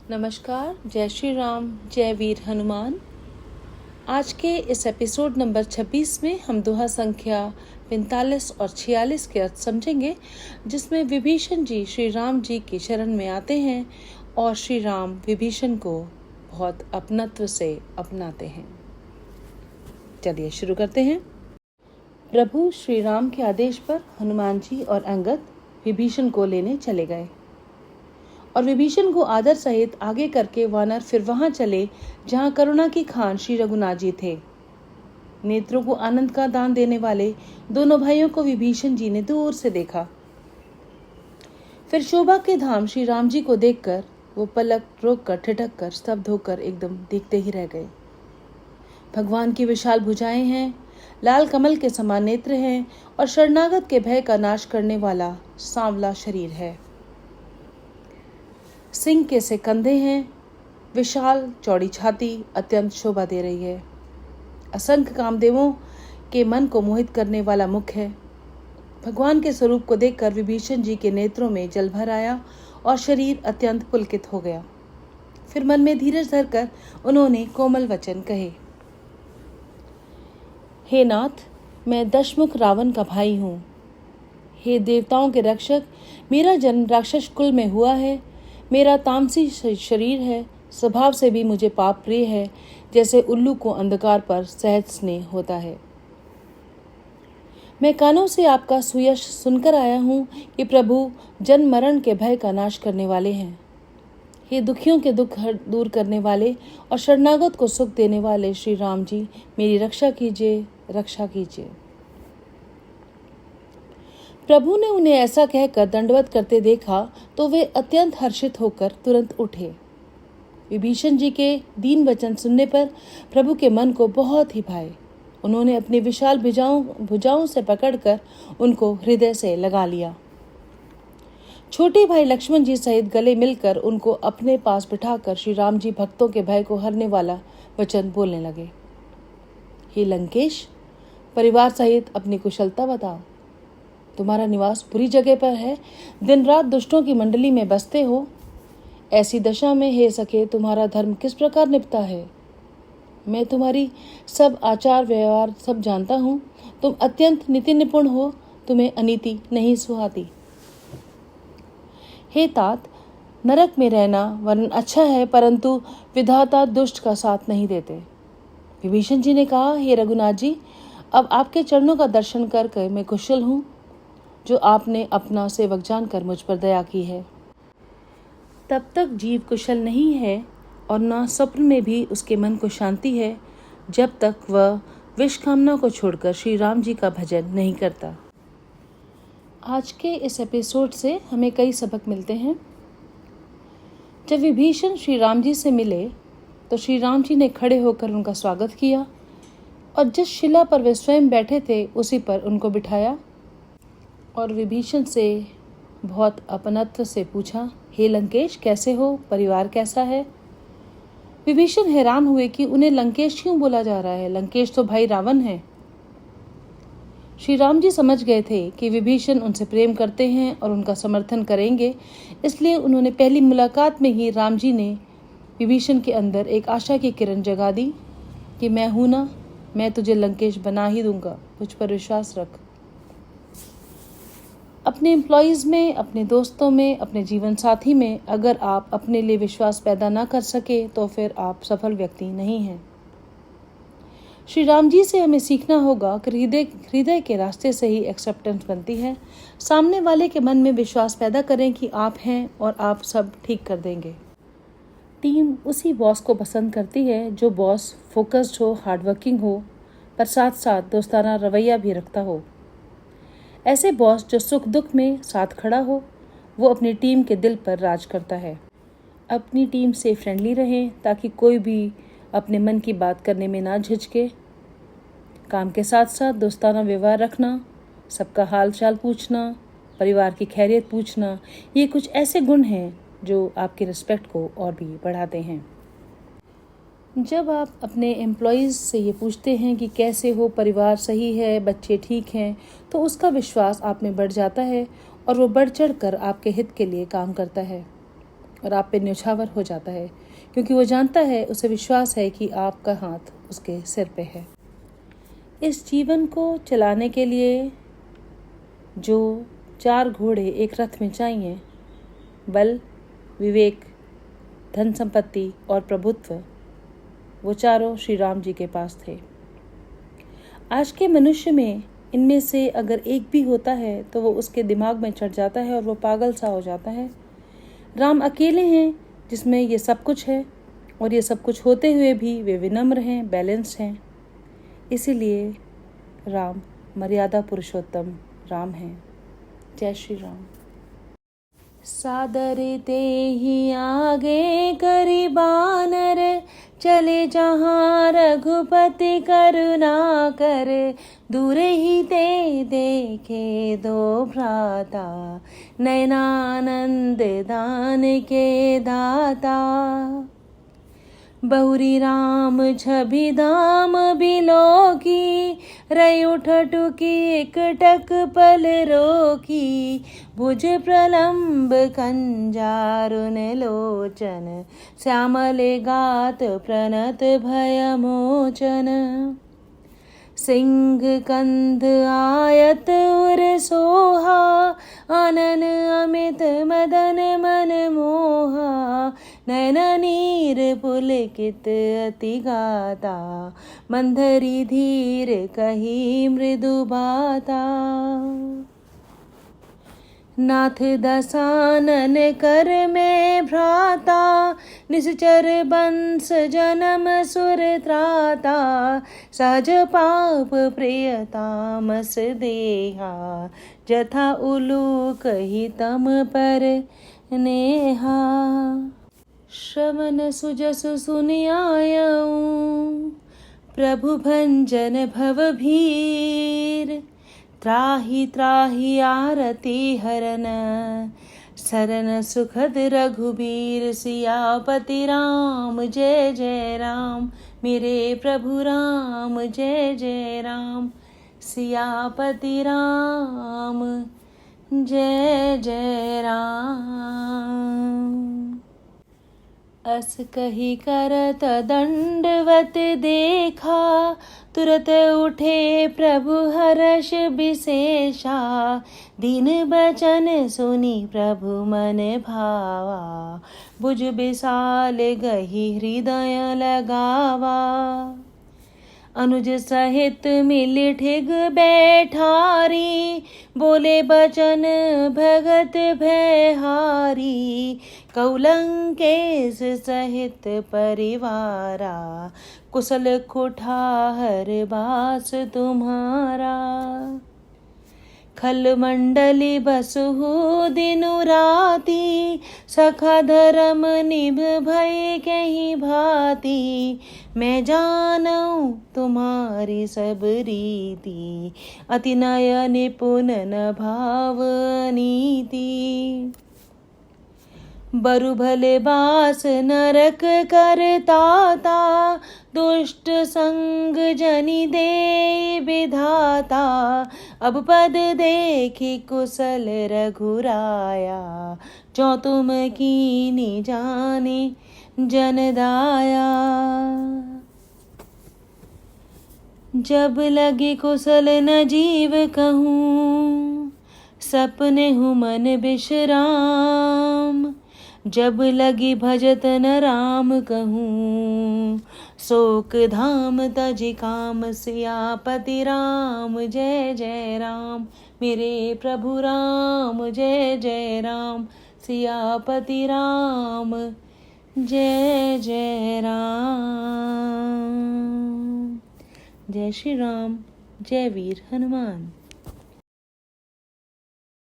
नमस्कार, जय श्री राम, जय वीर हनुमान। आज के इस एपिसोड नंबर 26 में हम दोहा संख्या 45 और 46 के अर्थ समझेंगे, जिसमें विभीषण जी श्री राम जी की शरण में आते हैं और श्री राम विभीषण को बहुत अपनत्व से अपनाते हैं। चलिए शुरू करते हैं। प्रभु श्री राम के आदेश पर हनुमान जी और अंगद विभीषण को लेने चले गए और विभीषण को आदर सहित आगे करके वानर फिर वहां चले जहां करुणा की खान श्री रघुनाथ जी थे। नेत्रों को आनंद का दान देने वाले दोनों भाइयों को विभीषण जी ने दूर से देखा। फिर शोभा के धाम श्री राम जी को देखकर वो पलक रोककर ठिठक कर स्तब्ध होकर एकदम देखते ही रह गए। भगवान की विशाल भुजाएं हैं, लाल कमल के समान नेत्र हैं और शरणागत के भय का नाश करने वाला सांवला शरीर है। सिंह के से कंधे हैं, विशाल चौड़ी छाती अत्यंत शोभा दे रही है। असंख्य कामदेवों के मन को मोहित करने वाला मुख है। भगवान के स्वरूप को देखकर विभीषण जी के नेत्रों में जल भर आया और शरीर अत्यंत पुलकित हो गया। फिर मन में धीरज धरकर उन्होंने कोमल वचन कहे। हे नाथ, मैं दशमुख रावण का भाई हूँ। हे देवताओं के रक्षक, मेरा जन्म राक्षस कुल में हुआ है। मेरा तामसी शरीर है, स्वभाव से भी मुझे पाप प्रिय है, जैसे उल्लू को अंधकार पर सहज स्नेह होता है। मैं कानों से आपका सुयश सुनकर आया हूँ कि प्रभु जन्म मरण के भय का नाश करने वाले हैं। हे दुखियों के दुख दूर करने वाले और शरणागत को सुख देने वाले श्री राम जी, मेरी रक्षा कीजिए, रक्षा कीजिए। प्रभु ने उन्हें ऐसा कहकर दंडवत करते देखा तो वे अत्यंत हर्षित होकर तुरंत उठे। विभीषण जी के दीन वचन सुनने पर प्रभु के मन को बहुत ही भाए। उन्होंने अपनी विशाल भुजाओं से पकड़कर उनको हृदय से लगा लिया। छोटे भाई लक्ष्मण जी सहित गले मिलकर उनको अपने पास बिठाकर श्री राम जी भक्तों के भय को हरने वाला वचन बोलने लगे। हे लंकेश, परिवार सहित अपनी कुशलता बताओ। तुम्हारा निवास बुरी जगह पर है, दिन रात दुष्टों की मंडली में बसते हो। ऐसी दशा में हे सखे, तुम्हारा धर्म किस प्रकार निपटा है? मैं तुम्हारी सब आचार व्यवहार सब जानता हूँ। तुम अत्यंत नीति निपुण हो, तुम्हें अनीति नहीं सुहाती। हे तात, नरक में रहना वरन अच्छा है, परंतु विधाता दुष्ट का साथ नहीं देते। विभीषण जी ने कहा, हे रघुनाथ जी, अब आपके चरणों का दर्शन करके मैं कुशल हूँ, जो आपने अपना सेवक जानकर मुझ पर दया की है। तब तक जीव कुशल नहीं है और न स्वप्न में भी उसके मन को शांति है, जब तक वह विष कामना को छोड़कर श्री राम जी का भजन नहीं करता। आज के इस एपिसोड से हमें कई सबक मिलते हैं। जब विभीषण श्री राम जी से मिले तो श्री राम जी ने खड़े होकर उनका स्वागत किया और जिस शिला पर वे स्वयं बैठे थे उसी पर उनको बिठाया और विभीषण से बहुत अपनत्व से पूछा, हे लंकेश, कैसे हो? परिवार कैसा है? विभीषण हैरान हुए कि उन्हें लंकेश क्यों बोला जा रहा है। लंकेश तो भाई रावण है। श्री राम जी समझ गए थे कि विभीषण उनसे प्रेम करते हैं और उनका समर्थन करेंगे, इसलिए उन्होंने पहली मुलाकात में ही राम जी ने विभीषण के अंदर एक आशा की किरण जगा दी कि मैं हूं ना, मैं तुझे लंकेश बना ही दूंगा, मुझ पर विश्वास रख। अपने एम्प्लॉयज़ में, अपने दोस्तों में, अपने जीवन साथी में अगर आप अपने लिए विश्वास पैदा ना कर सके तो फिर आप सफल व्यक्ति नहीं हैं। श्री राम जी से हमें सीखना होगा कि हृदय के रास्ते से ही एक्सेप्टेंस बनती है। सामने वाले के मन में विश्वास पैदा करें कि आप हैं और आप सब ठीक कर देंगे। टीम उसी बॉस को पसंद करती है जो बॉस फोकस्ड हो, हार्डवर्किंग हो, पर साथ साथ दोस्ताना रवैया भी रखता हो। ऐसे बॉस जो सुख दुख में साथ खड़ा हो, वो अपनी टीम के दिल पर राज करता है। अपनी टीम से फ्रेंडली रहें ताकि कोई भी अपने मन की बात करने में ना झिझके। काम के साथ साथ दोस्ताना व्यवहार रखना, सबका हाल चाल पूछना, परिवार की खैरियत पूछना, ये कुछ ऐसे गुण हैं जो आपकी रिस्पेक्ट को और भी बढ़ाते हैं। जब आप अपने एम्प्लॉयज़ से ये पूछते हैं कि कैसे हो, परिवार सही है, बच्चे ठीक हैं, तो उसका विश्वास आप में बढ़ जाता है और वो बढ़ चढ़ कर आपके हित के लिए काम करता है। और आप पे न्यौछावर हो जाता है, क्योंकि वो जानता है, उसे विश्वास है कि आपका हाथ उसके सिर पे है। इस जीवन को चलाने के लिए जो 4 घोड़े एक रथ में चाहिए, बल, विवेक, धन संपत्ति और प्रभुत्व, वो चारों श्री राम जी के पास थे। आज के मनुष्य में इनमें से अगर एक भी होता है तो वो उसके दिमाग में चढ़ जाता है और वो पागल सा हो जाता है। राम अकेले हैं जिसमें ये सब कुछ है, और ये सब कुछ होते हुए भी वे विनम्र हैं, बैलेंस्ड हैं। इसीलिए राम मर्यादा पुरुषोत्तम राम हैं। जय श्री राम। सादर ते ही आगे करी बानर, चले जहाँ रघुपति करुणा कर। दूर ही ते देखे दो भ्राता, नयनानंद दान के दाता। बहुरी राम छवि धाम बिलो की, रई उठ टुकी एकटक पल रोकी। भुज प्रलंब कंजारुन लोचन, श्यामल गात प्रणत भय मोचन। सिंह कंध आयत उर सोहा, आनन अमित मदन मन मोहा। नयन नीर पुलकित अति गाता, मंधरी धीर कही मृदु बाता। नाथ दसानन कर में भ्राता, निश्चर बंस जन्म सुर त्राता। सहज पाप प्रियतामस देहा, जथा उलूक ही तम पर नेहा। श्रवण सुजसु सुनियायऊँ, प्रभु भंजन भव भीर। त्राहि त्राहि आरती हरन, सरन सुखद रघुबीर। सियापति राम जय जय राम, मेरे प्रभु राम जय जय राम। सियापति राम जय जय राम। अस कही करत दंडवत देखा, तुरत उठे प्रभु हर्ष विशेषा। दीन बचन सुनी प्रभु मन भावा, भुज विशाल गही हृदय लगावा। अनुज सहित मिल ठिग बैठारी, बोले बचन भगत भयहारी। कौलंकेश सहित परिवारा, कुशल कुठार बास तुम्हारा। खल मंडली बसहु दिनु राती, सखा धर्म निभ भय कहीं भांति। मैं जानऊं तुम्हारी सब रीति, अति नय निपुण न भाव नीति। बरु भले बास नरक करताता, दुष्ट संग जनि दे विधाता। अब पद देखी कुशल रघुराया, जो तुम कीनी जाने जन दाया। जब लगी कुशल न जीव कहूँ, सपने हूँ मन विश्राम। जब लगी भजत न राम कहूँ, शोक धाम तजि काम। सियापति राम जय जय राम, मेरे प्रभु राम जय जय राम। सियापति राम जय जय राम। जय श्री राम, जय वीर हनुमान।